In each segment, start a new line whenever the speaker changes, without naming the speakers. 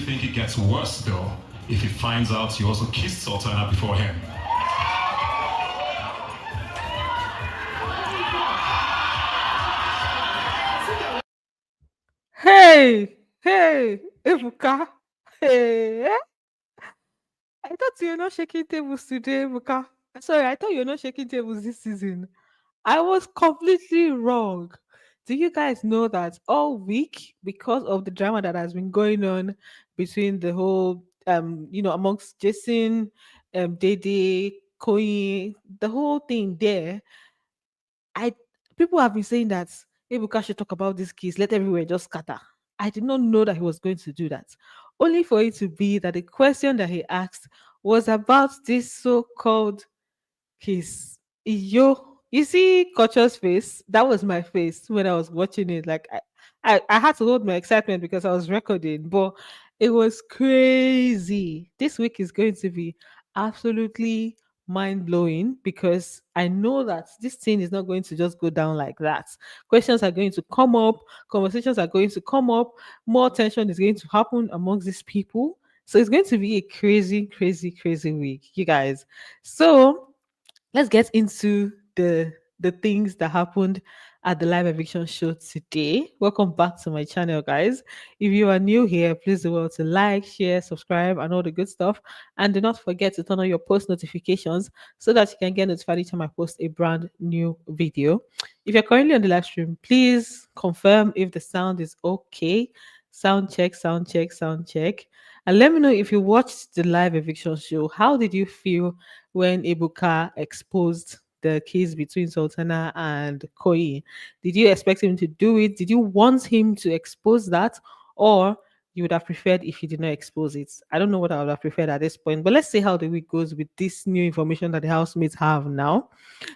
think it gets worse, though, if he finds out you also kissed Sultana before him?
Hey, Ebuka. Hey, I thought you were not shaking tables today, Ebuka. Sorry, I thought you were not shaking tables this season. I was completely wrong. Do you guys know that all week, because of the drama that has been going on between the whole, amongst Jason, Dede, Koyi, the whole thing there, I people have been saying that Ebuka should talk about this case, let everywhere just scatter. I did not know that he was going to do that. Only for it to be that the question that he asked was about this so-called case. You see Kocho's face? That was my face when I was watching it. Like I had to hold my excitement because I was recording, but it was crazy. This week is going to be absolutely mind blowing because I know that this thing is not going to just go down like that. Questions are going to come up, conversations are going to come up, more tension is going to happen amongst these people. So it's going to be a crazy, crazy, crazy week, you guys. So let's get into the things that happened at the live eviction show today. Welcome back to my channel, guys. If you are new here, please do well to like, share, subscribe, and all the good stuff. And do not forget to turn on your post notifications so that you can get notified each time I post a brand new video. If you're currently on the live stream, please confirm if the sound is okay. Sound check, sound check, sound check. And let me know if you watched the live eviction show. How did you feel when Ebuka exposed the case between Sultana and Koyi? Did you expect him to do it? Did you want him to expose that? Or you would have preferred if he did not expose it? I don't know what I would have preferred at this point, but let's see how the week goes with this new information that the housemates have now.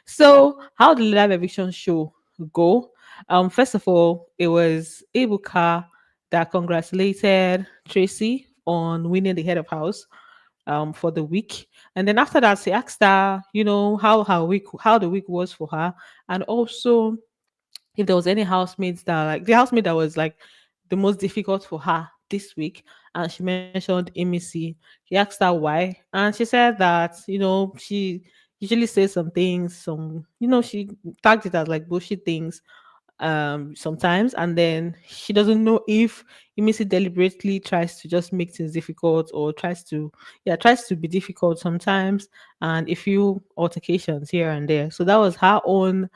So, how did the live eviction show go? First of all, it was Ebuka that congratulated Tracy on winning the head of house for the week. And then after that, she asked her, how the week was for her, and also if there was any housemates that like the housemate that was like the most difficult for her this week. And she mentioned Amy C. He asked her why, and she said that she usually says some things, she tagged it as like bullshit things sometimes, and then she doesn't know if Emisi deliberately tries to just make things difficult or tries to be difficult sometimes, and a few altercations here and there. So that was her own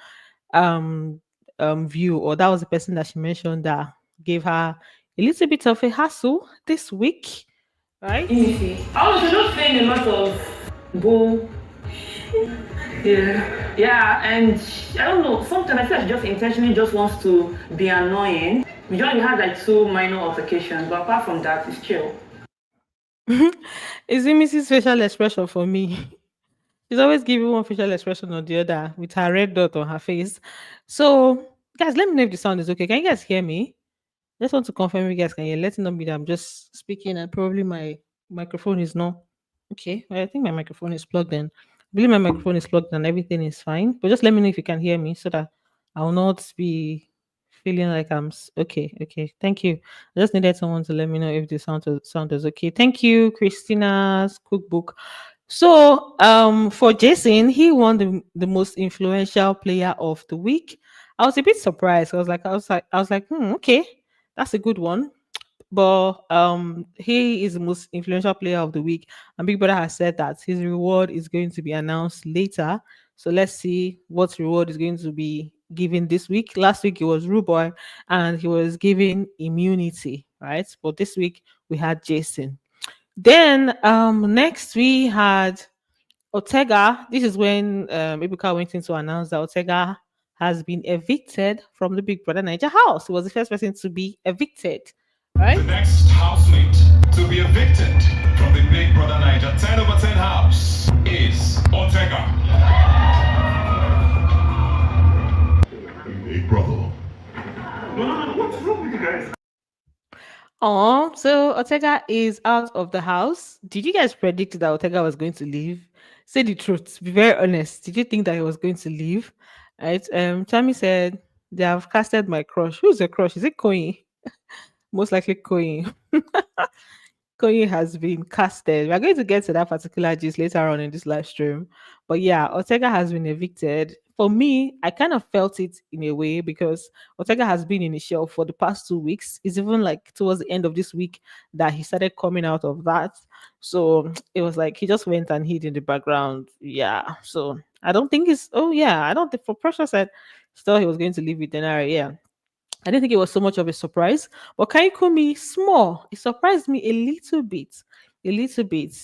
um view, or that was the person that she mentioned that gave her a little bit of a hassle this week, right?
Easy. I was just saying a lot of bull. Yeah. Yeah, and I don't know, sometimes I feel like she just intentionally just wants to be annoying. We only had like two minor altercations, but apart from that, it's chill.
Is Emisi's facial expression for me? She's always giving one facial expression or the other with her red dot on her face. So, guys, let me know if the sound is okay. Can you guys hear me? I just want to confirm if you guys can hear. Let it not be that I'm just speaking and probably my microphone is not okay. Well, I think my microphone is plugged in. I believe my microphone is plugged and everything is fine. But just let me know if you can hear me so that I will not be feeling like okay. Okay, thank you. I just needed someone to let me know if the sound is okay. Thank you, Christina's cookbook. So, for Jason, he won the most influential player of the week. I was a bit surprised. Okay, that's a good one. But he is the most influential player of the week, and Big Brother has said that his reward is going to be announced later. So let's see what reward is going to be given this week. Last week it was Ruboy, and he was given immunity, right? But this week we had Jason. Then next we had Ortega. This is when Ibuka went in to announce that Ortega has been evicted from the Big Brother Niger house. He was the first person to be evicted, right?
The next housemate to be evicted from the Big Brother Niger 10 over 10 house is Ortega. Big Brother. What's wrong with you guys?
Oh, so Ortega is out of the house. Did you guys predict that Ortega was going to leave? Say the truth. Be very honest. Did you think that he was going to leave? Right. Tammy said they have casted my crush. Who's your crush? Is it Koyin? Most likely Koyin. Koyin has been casted. We're going to get to that particular gist later on in this live stream. But yeah, Ortega has been evicted. For me, I kind of felt it in a way because Ortega has been in the show for the past 2 weeks. It's even like towards the end of this week that he started coming out of that. So it was like he just went and hid in the background. Yeah. So I don't think it's, oh yeah, I don't think for Pressure said she thought he was going to leave with Denari. Yeah. I didn't think it was so much of a surprise. But Kayinkumi, small. It surprised me a little bit. A little bit.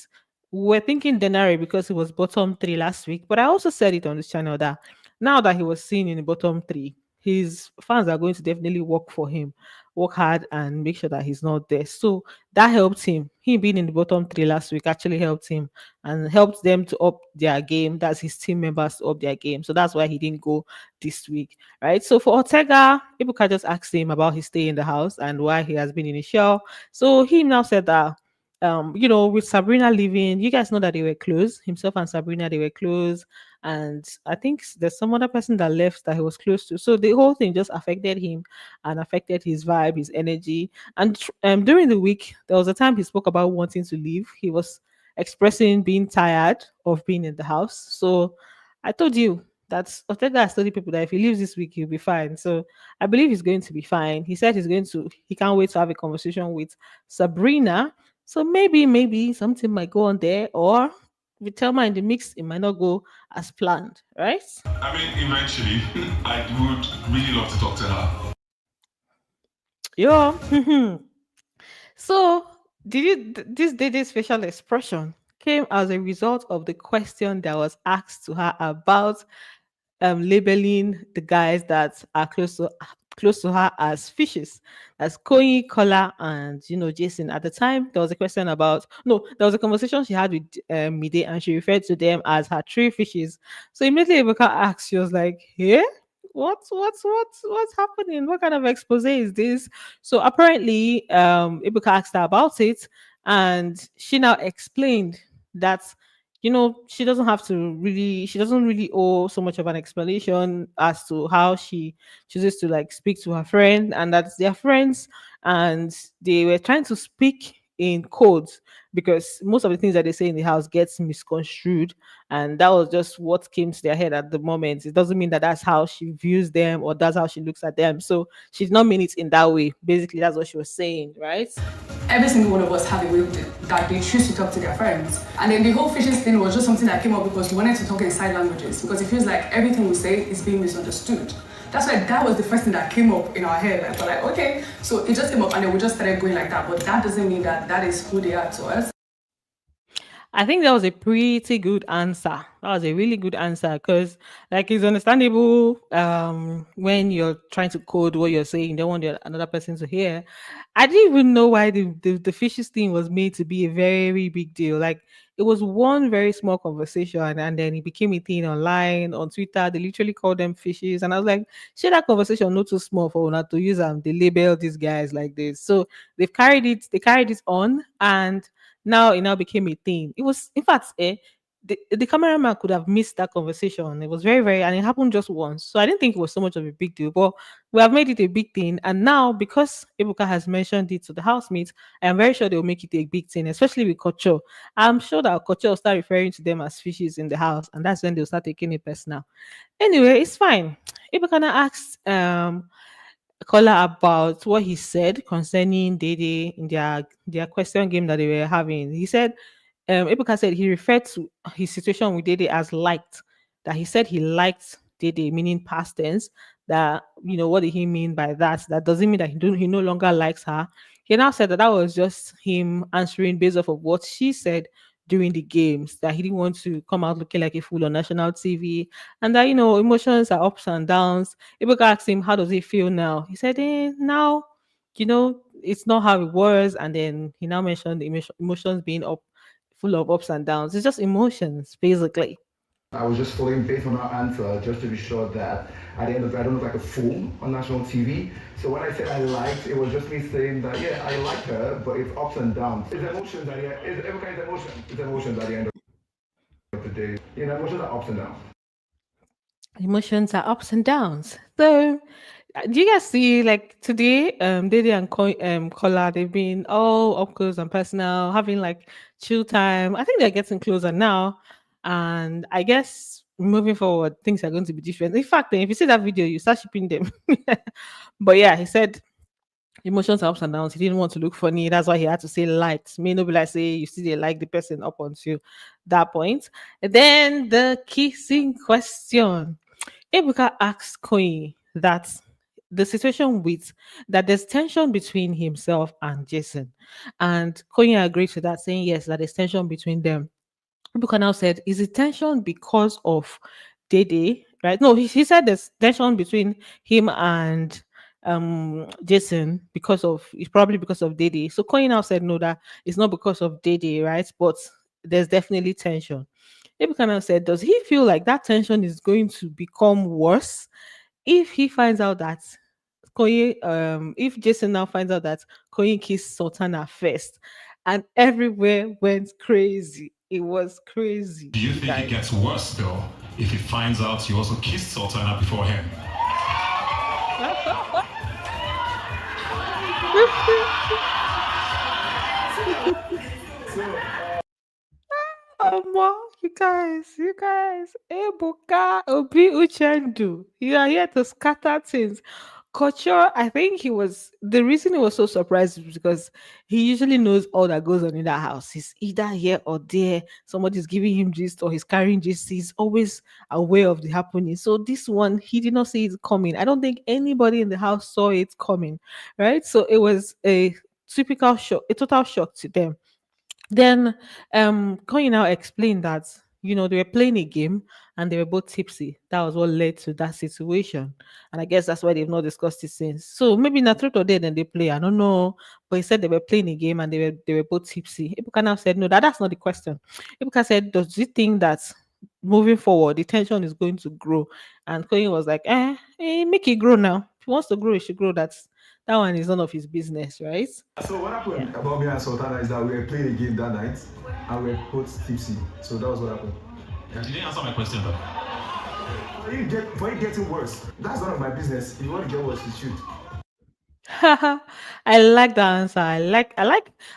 We were thinking Denari because he was bottom three last week. But I also said it on this channel that now that he was seen in the bottom three, his fans are going to definitely work for him, work hard and make sure that he's not there. So that helped him. He being in the bottom three last week actually helped him and helped them to up their game. That's his team members to up their game. So that's why he didn't go this week, right? So for Ortega, Ibuka just asked him about his stay in the house and why he has been in the show. So he now said that, with Sabrina leaving, you guys know that they were close. Himself and Sabrina, they were close. And I think there's some other person that left that he was close to. So the whole thing just affected him and affected his vibe, his energy. And during the week, there was a time he spoke about wanting to leave. He was expressing being tired of being in the house. So I told you that Ortega has told people that if he leaves this week, he'll be fine. So I believe he's going to be fine. He said he can't wait to have a conversation with Sabrina. So maybe something might go on there, or with Thelma in the mix, it might not go as planned, right?
I mean, eventually, I would really love to talk to her.
Yeah. So this Dede's facial expression came as a result of the question that was asked to her about labeling the guys that are close to her as fishes. That's Koyi, Kola, and Jason. At the time, there was a question about no, there was a conversation she had with Mide, and she referred to them as her three fishes. So immediately Ibuka asked, she was like, "Yeah, what's happening? What kind of expose is this?" So apparently, Ibuka asked her about it, and she now explained that she doesn't really owe so much of an explanation as to how she chooses to like speak to her friend, and that they're friends, and they were trying to speak in codes because most of the things that they say in the house gets misconstrued, and that was just what came to their head at the moment. It doesn't mean that that's how she views them or that's how she looks at them. So she did not mean it in that way. Basically, that's what she was saying, right?
Every single one of us have a way that they choose to talk to their friends. And then the whole fishes thing was just something that came up because we wanted to talk in sign languages, because it feels like everything we say is being misunderstood. That's why that was the first thing that came up in our head. Like, we're like, okay, so it just came up and then we just started going like that. But that doesn't mean that that is who they are to us.
I think that was a pretty good answer. That was a really good answer because, like, it's understandable when you're trying to code what you're saying, you don't want another person to hear. I didn't even know why the fishes thing was made to be a very big deal. Like, it was one very small conversation, and then it became a thing online, on Twitter. They literally called them fishes. And I was like, share that conversation not too small for not to use them. They label these guys like this. So they carried it on, and now it now became a thing. It was, in fact, the cameraman could have missed that conversation. It was very, and it happened just once. So I didn't think it was so much of a big deal, but we have made it a big thing. And now, because Ebuka has mentioned it to the housemates, I am very sure they'll make it a big thing, especially with Kocho. I'm sure that Kocho will start referring to them as fishes in the house, and that's when they'll start taking it personal. Anyway, it's fine. Ebuka now asked Kola about what he said concerning Dede in their question game that they were having. He said, Ebuka said he referred to his situation with Dede as liked, that he said he liked Dede, meaning past tense. That, what did he mean by that? That doesn't mean that he no longer likes her. He now said that that was just him answering based off of what she said during the games, that he didn't want to come out looking like a fool on national TV, and that, emotions are ups and downs. People asked him, how does he feel now? He said, now, it's not how it was. And then he now mentioned the emotions being full of ups and downs. It's just emotions, basically.
I was just following based on her answer, just to be sure that at the end of the day, I don't look like a fool on national TV. So when I said I liked, it was just me saying that, yeah, I like her, but it's ups and downs. It's emotions at the end. Every kind of emotion. It's emotions at the end of the day. Emotions are ups and downs.
Emotions are ups and downs. So Do you guys see like today, Dede and Kola, they've been all up close and personal, having like chill time. I think they're getting closer now. And I guess moving forward, things are going to be different. In fact, if you see that video, you start shipping them. But yeah, he said emotions are ups and downs. He didn't want to look funny. That's why he had to say liked. May not be like say you see they like the person up until that point. And then the kissing question. Ebuka asks Koyi that the situation with that there's tension between himself and Jason. And Koyi agreed to that, saying yes, that there's tension between them. Ebuka now said, is it tension because of Dede? Right? No, he said there's tension between him and Jason because of it's probably because of Dede. So Koyi now said no, that it's not because of Dede, right? But there's definitely tension. Ebuka now said, does he feel like that tension is going to become worse if he finds out that if Jason now finds out that Koyin kissed Sultana first, and everywhere went crazy. It was crazy.
Do you think it
guys.
gets worse though if he finds out you also kissed Sultana before him?
You guys, Ebuka, Obi Uchendu, you are here to scatter things. Culture, I think the reason he was so surprised is because he usually knows all that goes on in that house. He's either here or there, somebody's giving him gist or he's carrying gist. He's always aware of the happening. So this one, he did not see it coming. I don't think anybody in the house saw it coming, right? So it was a typical shock, a total shock to them. Then Koyi now explained that they were playing a game and they were both tipsy. That was what led to that situation. And I guess that's why they've not discussed it since. So maybe not truth or dare then they play. I don't know. But he said they were playing a game and they were both tipsy. Ibuka now said no, that's not the question. Ibuka said, does he think that moving forward the tension is going to grow? And Koyi was like, make it grow now. If he wants to grow, he should grow. That one is none of his business, right?
So what happened about me and Sultana is that we were playing a game that night and we were both tipsy. So that was what happened.
You didn't answer my question though.
For it getting worse, that's none of my business. If you want to get worse, you should.
I like that answer. I like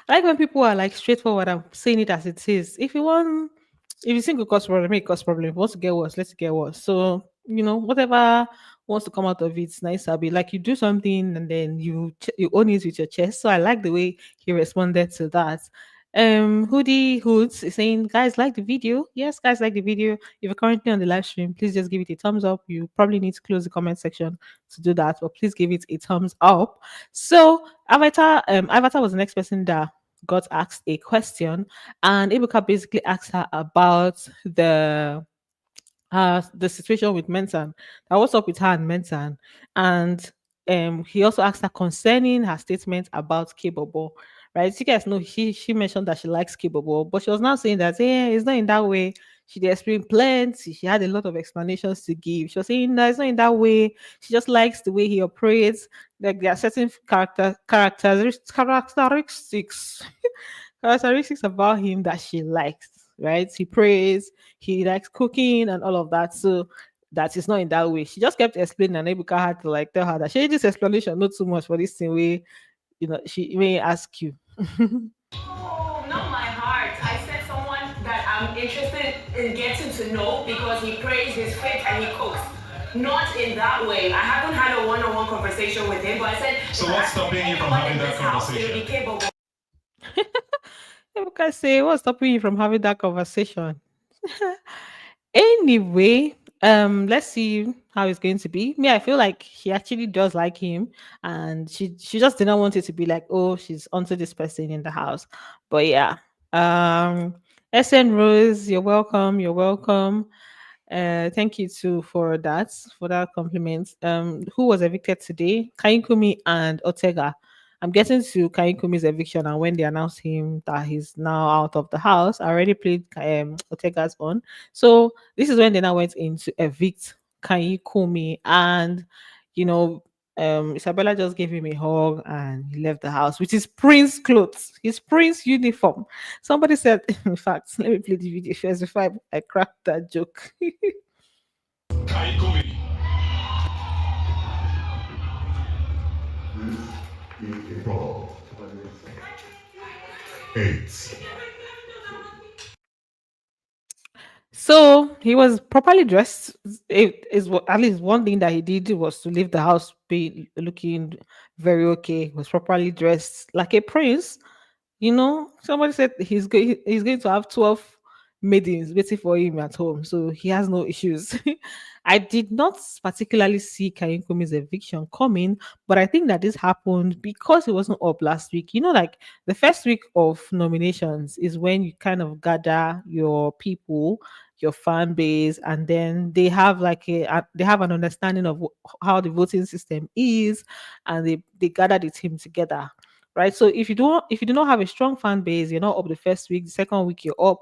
when people are like straightforward and saying it as it is. If you think it cause problem, make it cause problem. If you want to get worse, let's get worse. So whatever wants to come out of it, it's nice. I'll be like you do something and then you own it with your chest. So I like the way he responded to that. Hoodie Hoods is saying, guys, like the video. Yes, guys, like the video. If you're currently on the live stream, please just give it a thumbs up. You probably need to close the comment section to do that, but please give it a thumbs up. So Avatar was the next person that got asked a question, and Ibuka basically asked her about the situation with Mensan. What's up with her and Mensan? And he also asked her concerning her statement about K-Bobo. Right? You guys know she mentioned that she likes K-Bobo, but she was now saying that it's not in that way. She did explain plenty. She had a lot of explanations to give. She was saying that it's not in that way. She just likes the way he operates. Like there are certain characteristics about him that she likes, right? He prays, he likes cooking and all of that. So that is not in that way. She just kept explaining, and Ebuka had to like tell her that she this explanation not too much for this thing way, she may ask you.
Oh, not my heart. I said someone that I'm interested in getting to know because he prays his faith and he cooks. Not in that way. I haven't had a one-on-one conversation with him, but I said.
So what's stopping you from having that conversation?
Ebuka say, what's stopping you from having that conversation? Anyway, let's see how it's going to be. Me, I feel like she actually does like him, and she just didn't want it to be like, oh, she's onto this person in the house. But yeah, SN Rose, you're welcome. You're welcome. Thank you too for that compliment. Who was evicted today? Kayinkumi and Ortega. I'm getting to Kayinkumi's eviction, and when they announced him that he's now out of the house, I already played Ortega's on. So this is when they now went in to evict Kayinkumi, and Isabella just gave him a hug and he left the house with his prince clothes, his prince uniform. Somebody said, in fact, let me play the video first before I cracked that joke.
Kayinkumi. Evolved. 8.
So he was properly dressed. It is at least one thing that he did was to leave the house be looking very okay. He was properly dressed like a prince. You know, somebody said he's going to have 12 maidens waiting for him at home, so he has no issues. I did not particularly see Kayinkumi's eviction coming, but I think that this happened because he wasn't up last week. You know, like the first week of nominations is when you kind of gather your people, your fan base, and then they have like they have an understanding of how the voting system is, and they gather the team together, right? So if you do not have a strong fan base, you're not up the first week, the second week you're up,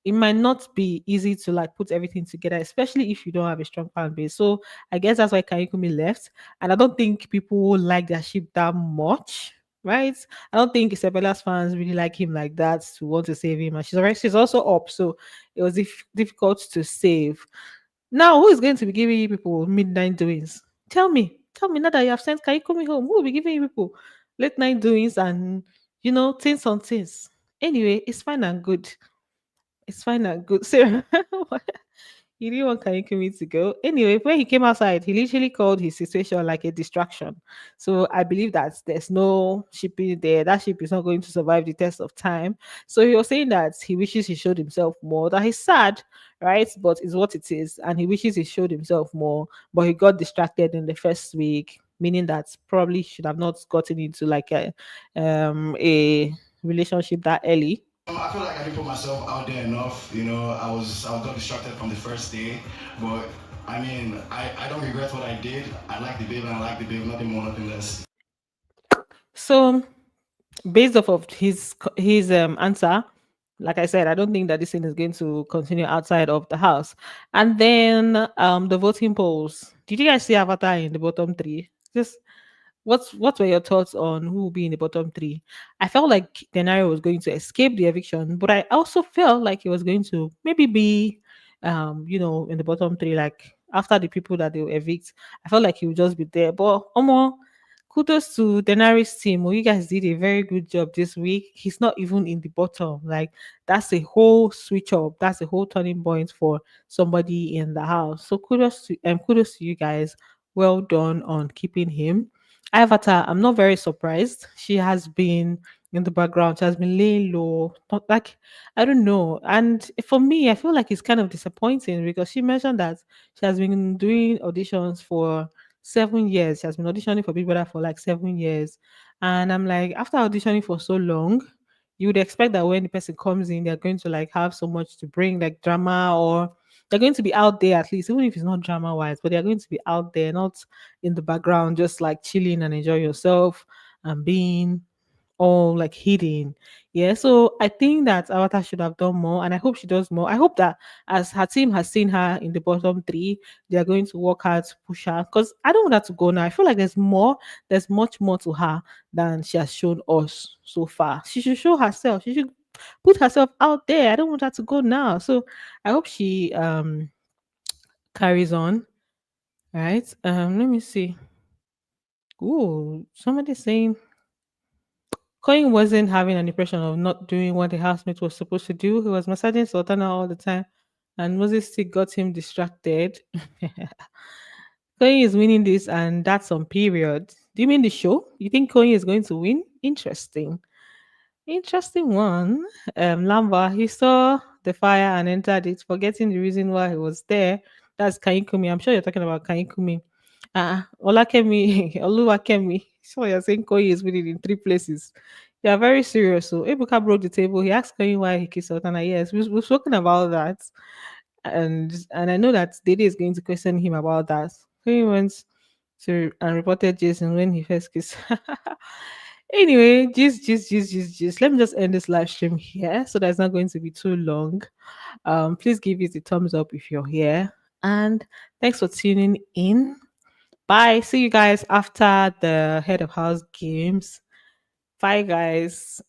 it might not be easy to like put everything together, especially if you don't have a strong fan base. So I guess that's why Kayikumi left. And I don't think people like that ship that much. Right? I don't think Isabella's fans really like him like that to want to save him. And she's also up. So it was difficult to save. Now, who is going to be giving you people midnight doings? Tell me now that you have sent Kaikumi home, who will be giving you people late night doings and things on things? Anyway, it's fine and good. It's fine and good. So he didn't want Kayinkumi to go. Anyway, when he came outside, he literally called his situation like a distraction. So I believe that there's no shipping there. That ship is not going to survive the test of time. So he was saying that he wishes he showed himself more. That he's sad, right? But it's what it is. And he wishes he showed himself more. But he got distracted in the first week, meaning that probably should have not gotten into like a relationship that early.
I feel like I didn't put myself out there enough. I got distracted from the first day, but I mean, I don't regret what I did. I like the babe and I like the babe, nothing more, nothing less.
So based off of his answer, like I said, I don't think that this thing is going to continue outside of the house. And then the voting polls. Did you guys see Avatar in the bottom three? Just what were your thoughts on who will be in the bottom three? I felt like Denario was going to escape the eviction, but I also felt like he was going to maybe be in the bottom three, like after the people that they will evict. I felt like he would just be there. But kudos to Denari's team. Well, you guys did a very good job this week. He's not even in the bottom. Like that's a whole switch up. That's a whole turning point for somebody in the house. So kudos to you guys. Well done on keeping him. Avatar, I'm not very surprised. She has been in the background. She has been laying low. Not like I don't know. And for me, I feel like it's kind of disappointing because she mentioned that she has been doing auditions for 7 years. She has been auditioning for Big Brother for like 7 years. And I'm like, after auditioning for so long, you would expect that when the person comes in, they're going to like have so much to bring, like drama, or they're going to be out there at least, even if it's not drama wise, but they're going to be out there, not in the background, just like chilling and enjoy yourself and being all like hidden. Yeah. So I think that Avatar should have done more, and I hope she does more. I hope that as her team has seen her in the bottom three, they are going to work hard to push her. Because I don't want her to go now. I feel like there's much more to her than she has shown us so far. She should show herself. She should put herself out there. I don't want her to go now. So I hope she carries on. Right. Let me see. Ooh, somebody saying Coin wasn't having an impression of not doing what the housemate was supposed to do. He was massaging Sultana all the time, and Moses still got him distracted. Coin is winning this, and that's on period. Do you mean the show? You think Coin is going to win? Interesting. Interesting one. Lamba, he saw the fire and entered it, forgetting the reason why he was there. That's Kayinkumi. I'm sure you're talking about Kayinkumi. Olakemi, Oluwakemi. So you're saying Koyi is winning in three places. You are very serious. So Ebuka broke the table. He asked Koyi why he kissed Sultana. Yes, we've spoken about that. And I know that Dede is going to question him about that. Koyi went to and reported Jason when he first kissed. Anyway, just let me just end this live stream here so that it's not going to be too long. Please give it a thumbs up if you're here. And thanks for tuning in. Bye. See you guys after the head of house games. Bye, guys.